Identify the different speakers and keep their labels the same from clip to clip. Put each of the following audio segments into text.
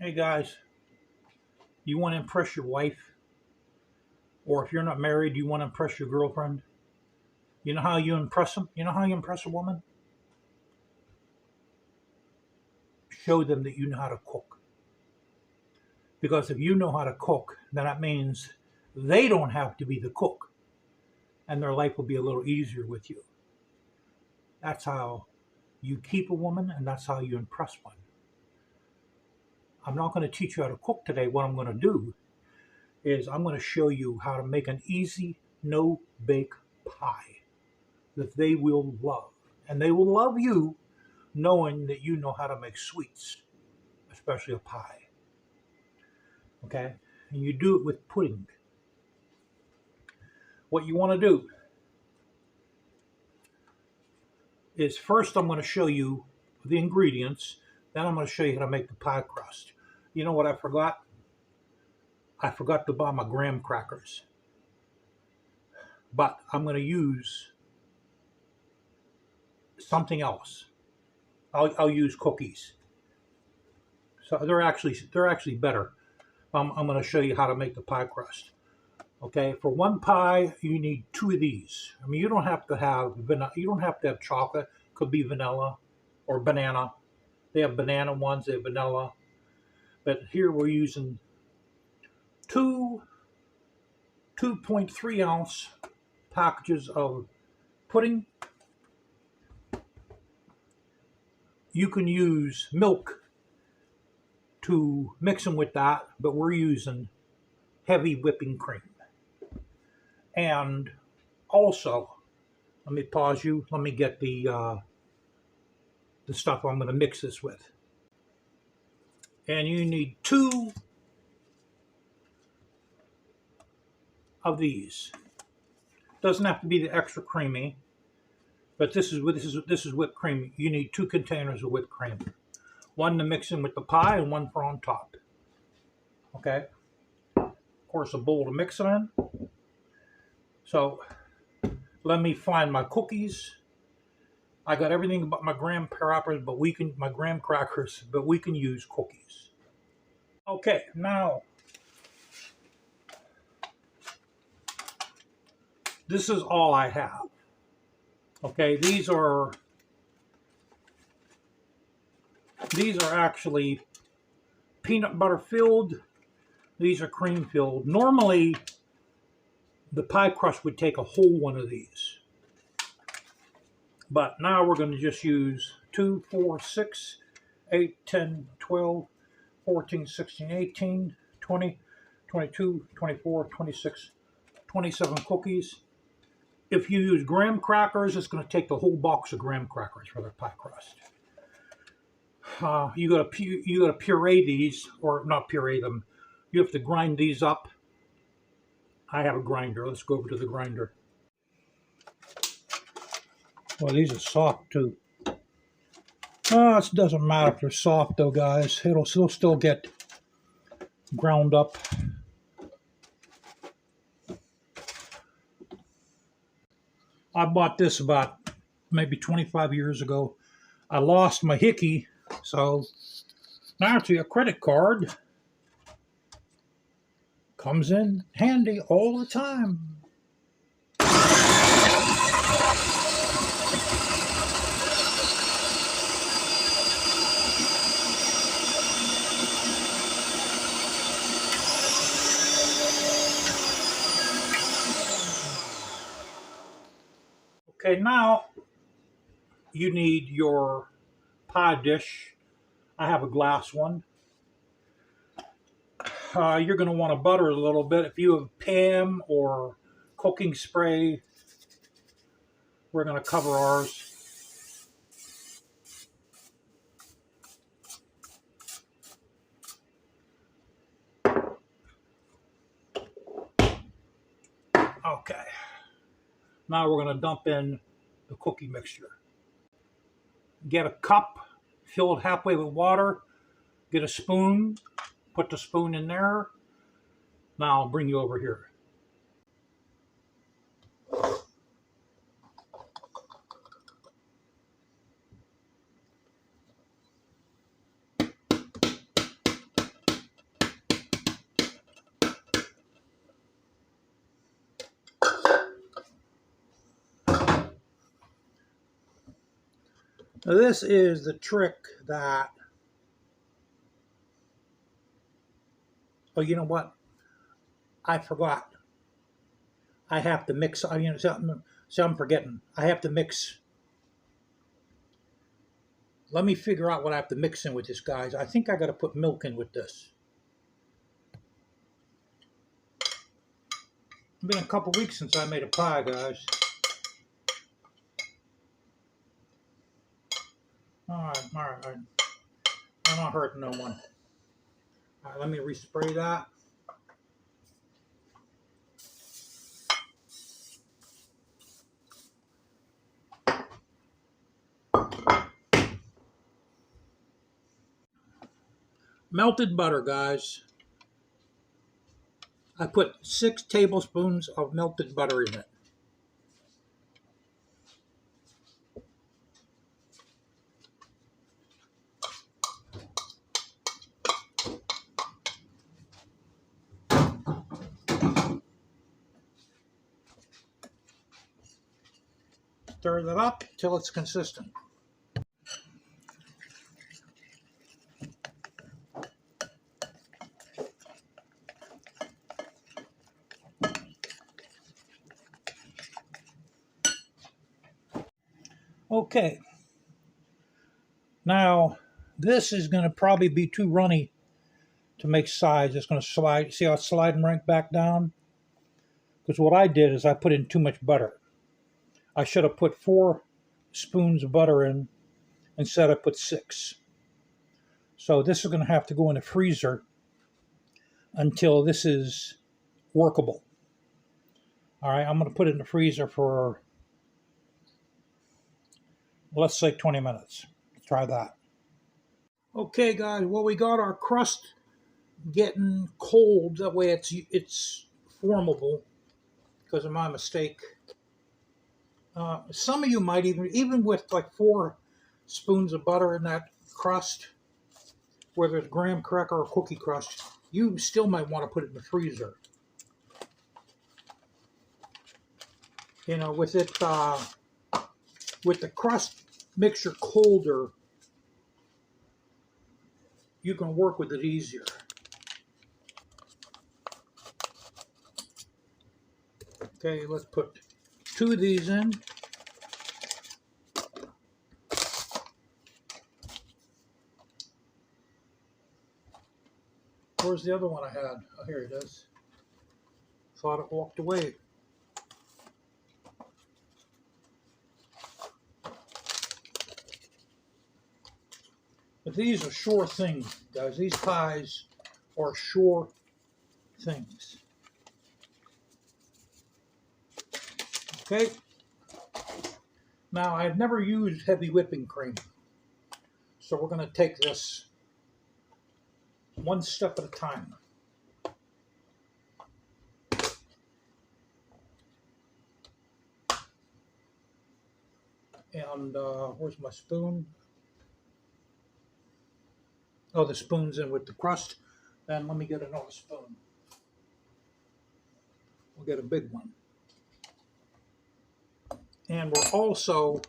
Speaker 1: Hey guys, you want to impress your wife? Or if you're not married, you want to impress your girlfriend? You know how you impress them? You know how you impress a woman? Show them that you know how to cook. Because if you know how to cook, then that means they don't have to be the cook. And their life will be a little easier with you. That's how you keep a woman, and that's how you impress one. I'm not going to teach you how to cook today. What I'm going to do is I'm going to show you how to make an easy, no-bake pie that they will love. And they will love you knowing that you know how to make sweets, especially a pie. Okay? And you do it with pudding. What you want to do is first I'm going to show you the ingredients, then I'm going to show you how to make the pie crust. You know what I forgot? I forgot to buy my graham crackers. But I'm going to use something else. I'll use cookies. So they're actually better. I'm going to show you how to make the pie crust. Okay, for one pie, you need 2 of these. I mean, you don't have to have you don't have to have chocolate. Could be vanilla or banana. They have banana ones. They have vanilla. But here we're using 2.3 ounce packages of pudding. You can use milk to mix them with that, but we're using heavy whipping cream. And also, let me pause you. Let me get the stuff I'm going to mix this with. And you need 2 of these. Doesn't have to be the extra creamy, but this is whipped cream. You need 2 containers of whipped cream. One to mix in with the pie and one for on top. Okay. Of course, a bowl to mix it in. So let me find my cookies. I got everything but my graham crackers, but we can use cookies. Okay, now this is all I have. Okay, these are actually peanut butter filled. These are cream filled. Normally, the pie crust would take a whole one of these. But now we're going to just use 2, 4, 6, 8, 10, 12, 14, 16, 18, 20, 22, 24, 26, 27 cookies. If you use graham crackers, it's going to take the whole box of graham crackers for the pie crust. You got to puree these, or not puree them. You have to grind these up. I have a grinder. Let's go over to the grinder. Well, these are soft too. It doesn't matter if they're soft though, guys. It'll still get ground up. I bought this about maybe 25 years ago. I lost my hickey, so naturally a credit card comes in handy all the time. Okay, now you need your pie dish. I have a glass one. You're going to want to butter it a little bit. If you have Pam or cooking spray, we're going to cover ours. Okay. Now we're going to dump in the cookie mixture. Get a cup, fill it halfway with water. Get a spoon, put the spoon in there. Now I'll bring you over here. Now this is the trick that, oh, you know what? I forgot. I have to mix, so I'm forgetting. I have to mix. Let me figure out what I have to mix in with this, guys. I think I got to put milk in with this. It's been a couple weeks since I made a pie, guys. All right. I'm not hurting no one. All right, let me respray that. Melted butter, guys. I put 6 tablespoons of melted butter in it. Stir that up till it's consistent. Okay. Now, this is going to probably be too runny to make sides. It's going to slide. See how it's sliding right back down? Because what I did is I put in too much butter. I should have put 4 spoons of butter in. Instead, I put 6. So this is going to have to go in the freezer until this is workable. All right, I'm going to put it in the freezer for, let's say, 20 minutes. Let's try that. Okay, guys, well, we got our crust getting cold. That way it's formable because of my mistake. Some of you might even with like 4 spoons of butter in that crust, whether it's graham cracker or cookie crust, you still might want to put it in the freezer. You know, with it, with the crust mixture colder, you can work with it easier. Okay, let's put 2 of these in. Where's the other one I had? Oh, here it is. Thought it walked away. But these are sure things, guys. These pies are sure things. Okay. Now, I've never used heavy whipping cream. So we're going to take this one step at a time. And where's my spoon? Oh, the spoon's in with the crust. Then let me get another spoon. We'll get a big one. And we're also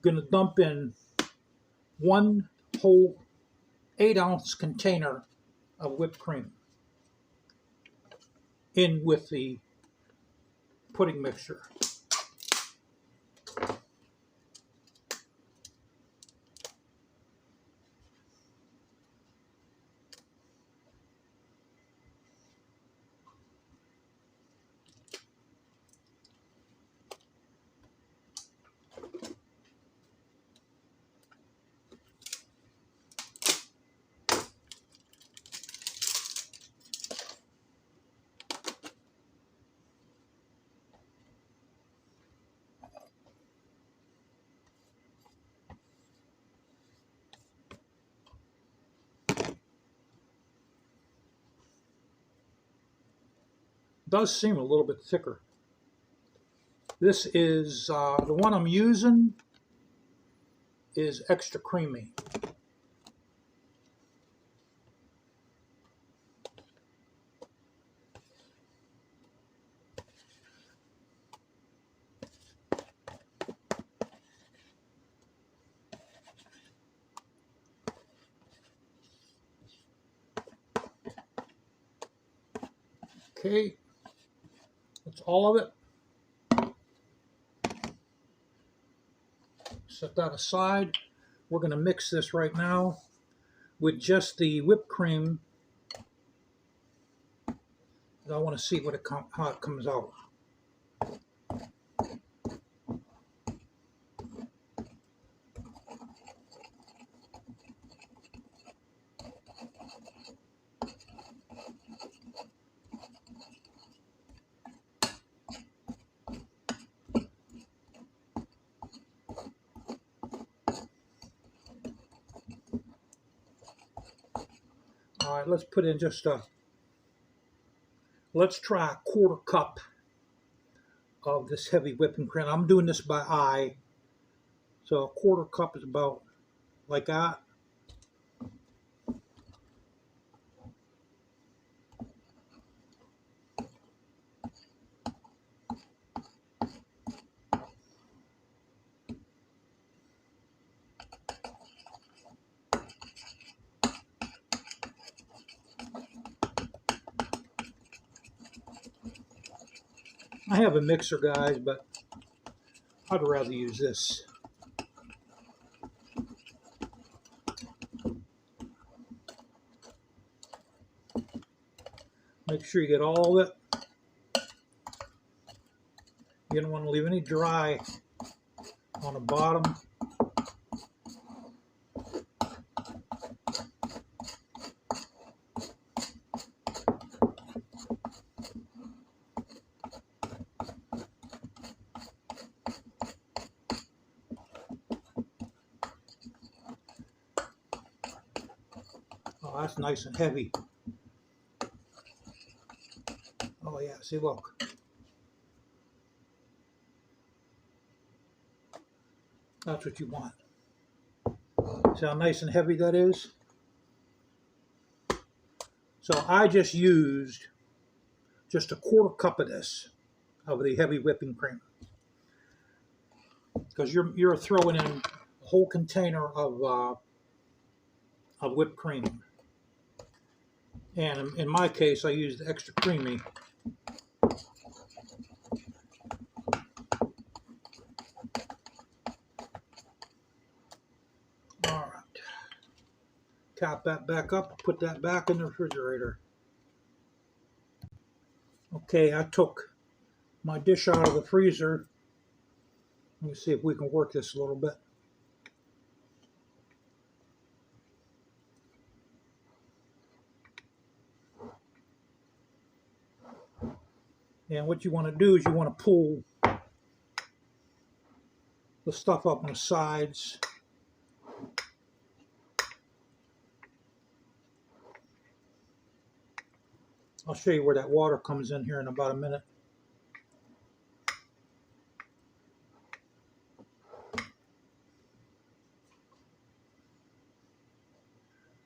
Speaker 1: going to dump in 1 whole 8-ounce container of whipped cream in with the pudding mixture. Does seem a little bit thicker. This is, the one I'm using is extra creamy. Okay, that's all of it. Set that aside. We're going to mix this right now with just the whipped cream. I want to see how it comes out. All right, let's put in let's try a 1/4 cup of this heavy whipping cream. I'm doing this by eye. So a 1/4 cup is about like that. I have a mixer, guys, but I'd rather use this. Make sure you get all of it. You don't want to leave any dry on the bottom. Oh, that's nice and heavy. Oh yeah, see, look. That's what you want. See how nice and heavy that is? So I just used just a 1/4 cup of this, of the heavy whipping cream. Because you're throwing in a whole container of whipped cream. And in my case, I used extra creamy. All right. Cap that back up, put that back in the refrigerator. Okay, I took my dish out of the freezer. Let me see if we can work this a little bit. And what you want to do is you want to pull the stuff up on the sides. I'll show you where that water comes in here in about a minute.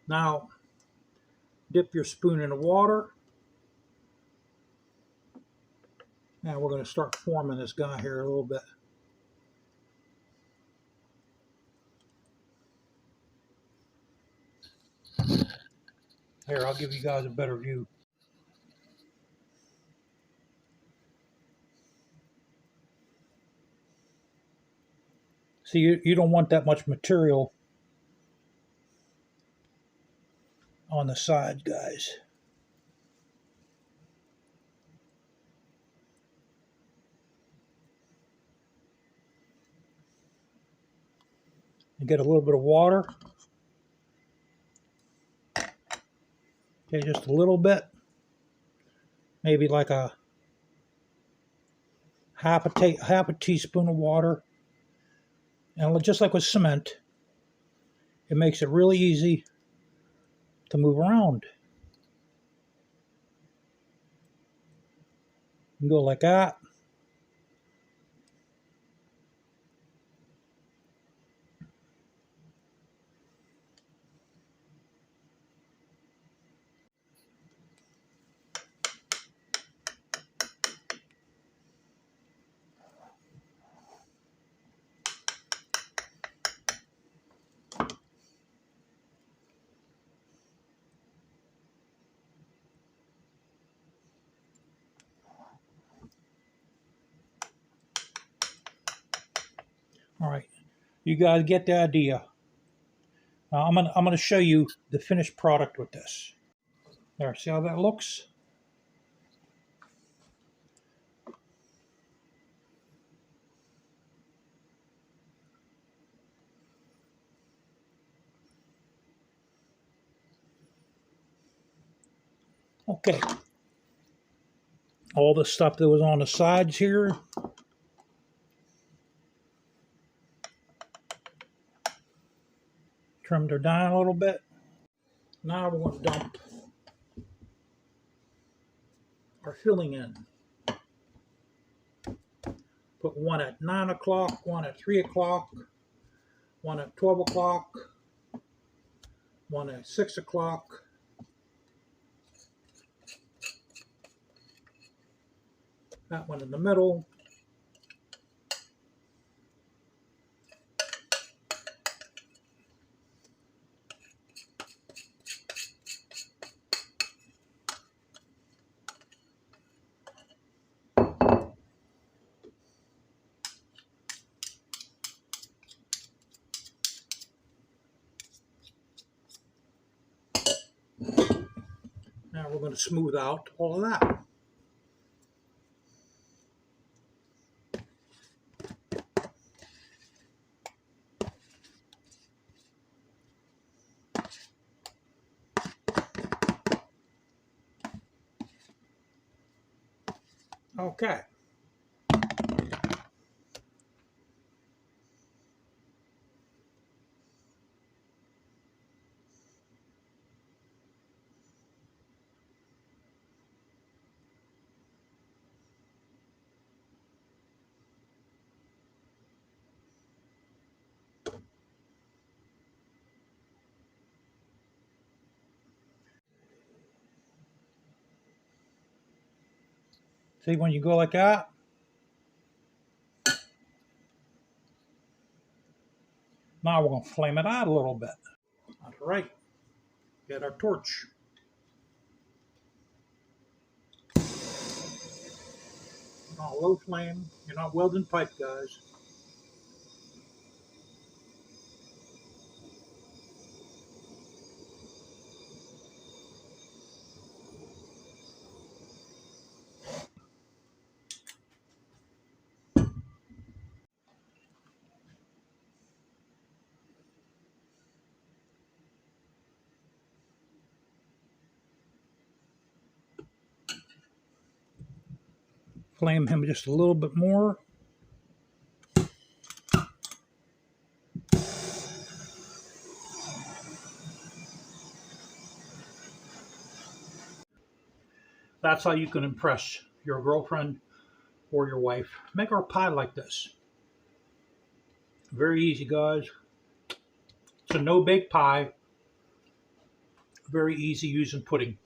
Speaker 1: Now, dip your spoon in the water. Now we're going to start forming this guy here a little bit. Here, I'll give you guys a better view. See, you don't want that much material on the sides, guys. And get a little bit of water. Okay, just a little bit. Maybe like a half a teaspoon of water. And just like with cement, it makes it really easy to move around. You can go like that. You guys get the idea. I'm gonna show you the finished product with this. There, see how that looks? Okay. All the stuff that was on the sides here. Trimmed her down a little bit. Now we're going to dump our filling in. Put one at 9 o'clock, one at 3 o'clock, one at 12 o'clock, one at 6 o'clock, that one in the middle, now we're going to smooth out all of that. Okay. See, when you go like that, now we're going to flame it out a little bit. All right, get our torch. On a low flame, you're not welding pipe, guys. Flame him just a little bit more. That's how you can impress your girlfriend or your wife. Make our pie like this. Very easy, guys. It's a no-bake pie. Very easy using pudding.